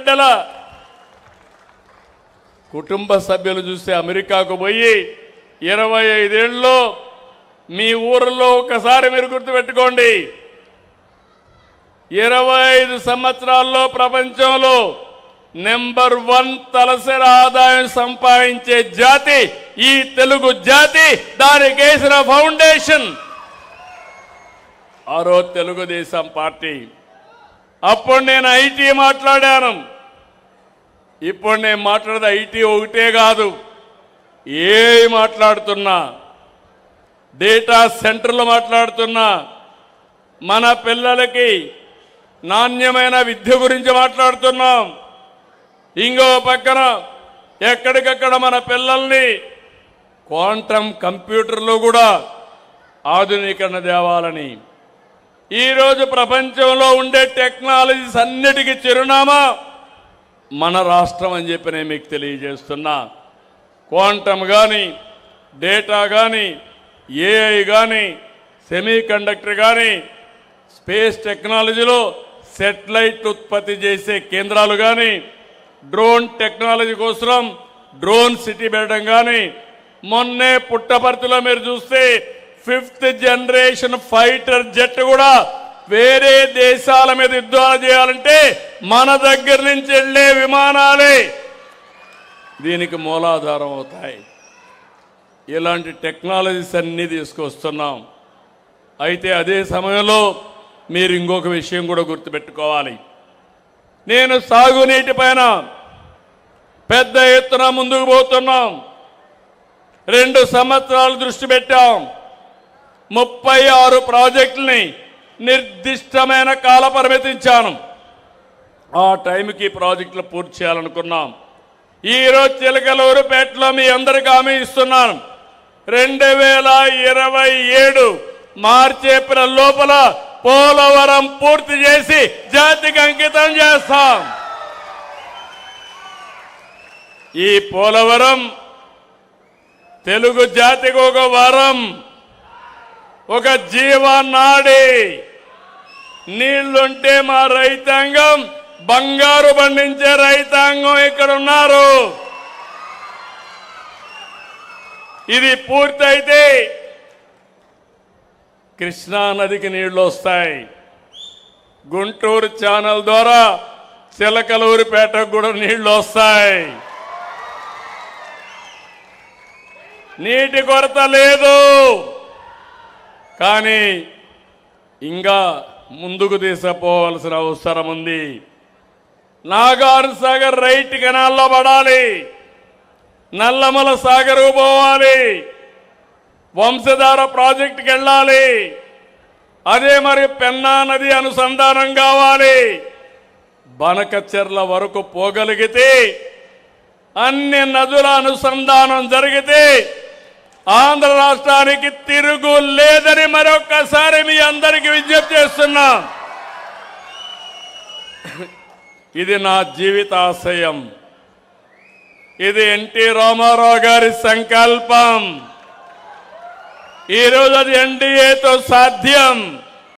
బిడ్డల కుటుంబ సభ్యులు చూస్తే అమెరికాకు పోయి 25 ఏళ్ళలో మీ ఊరిలో ఒకసారి మీరు గుర్తుపెట్టుకోండి 25 సంవత్సరాల్లో ప్రపంచంలో నెంబర్ 1 తలసరి ఆదాయం సంపాదించే జాతి ఈ తెలుగు జాతి. దానికి వేసిన ఫౌండేషన్ ఆ రోజు తెలుగుదేశం పార్టీ. అప్పుడు నేను ఐటీ మాట్లాడాను. ఇప్పుడు నేను మాట్లాడేది ఐటీ ఒకటే కాదు, ఏ మాట్లాడుతున్నా, డేటా సెంటర్లు మాట్లాడుతున్నా, మన పిల్లలకి నాణ్యమైన విద్య గురించి మాట్లాడుతున్నాం. ఇంకో పక్కన ఎక్కడికక్కడ మన పిల్లల్ని క్వాంటమ్ కంప్యూటర్లో కూడా ఆధునీకరణ తేవాలని. ఈరోజు ప్రపంచంలో ఉండే టెక్నాలజీస్ అన్నిటికీ చిరునామా మన రాష్ట్రం అని చెప్పి నేను మీకు తెలియజేస్తున్నా. క్వాంటమ్ కానీ, డేటా కానీ, ఏఐ కానీ, సెమీ కండక్టర్ కానీ, స్పేస్ టెక్నాలజీలో సెటిలైట్ ఉత్పత్తి చేసే కేంద్రాలు కానీ, డ్రోన్ టెక్నాలజీ కోసం డ్రోన్ సిటీ పెట్టడం కానీ, మొన్నే పుట్టపర్తిలో మీరు చూస్తే 5th జనరేషన్ ఫైటర్ జెట్ కూడా వేరే దేశాల మీద యుద్ధాలు చేయాలంటే మన దగ్గర నుంచి వెళ్లే విమానాలే దీనికి మూలాధారం అవుతాయి. ఇలాంటి టెక్నాలజీస్ అన్నీ తీసుకొస్తున్నాం. అయితే అదే సమయంలో మీరు ఇంకొక విషయం కూడా గుర్తుపెట్టుకోవాలి. నేను సాగునీటి పైన పెద్ద ఎత్తున ముందుకు పోతున్నాం. 2 సంవత్సరాలు దృష్టి పెట్టాం. 36 ప్రాజెక్టుల్ని నిర్దిష్టమైన కాల పరిమితి ఇచ్చాను. ఆ టైంకి ప్రాజెక్టులు పూర్తి చేయాలనుకున్నాం. ఈరోజు చిలకలూరుపేటలో మీ అందరికీ హామీ ఇస్తున్నాను, 2027 మార్చి ఏప్రిల్ లోపల పోలవరం పూర్తి చేసి జాతికి అంకితం చేస్తాం. ఈ పోలవరం తెలుగు జాతికి ఒక వరం, ఒక జీవనాడి. నీళ్లుంటే మా రైతాంగం బంగారు పండించే రైతాంగం ఇక్కడ ఉన్నారు. ఇది పూర్తయితే కృష్ణా నదికి నీళ్లు వస్తాయి. గుంటూరు ఛానల్ ద్వారా చిలకలూరిపేటకు కూడా నీళ్లు వస్తాయి. నీటి కొరత లేదు. కానీ ఇంకా ముందుకు తీసుకుపోవాల్సిన అవసరం ఉంది. నాగార్ సాగర్ రైట్ కెనాల్లో పడాలి, నల్లమల సాగర్ పోవాలి, వంశధార ప్రాజెక్టుకి వెళ్ళాలి. అదే మరి పెన్నా నది అనుసంధానం కావాలి. బనకచెర్ల వరకు పోగలిగితే, అన్ని నదుల అనుసంధానం జరిగితే ఆంధ్ర రాష్ట్రానికి తిరుగు లేదని మరొక్కసారి మీ అందరికీ విజ్ఞప్తి చేస్తున్నా. ఇది నా జీవితాశయం. ఇది ఎన్టీ రామారావు గారి సంకల్పం. ఈరోజు అది ఎన్డీఏతో సాధ్యం.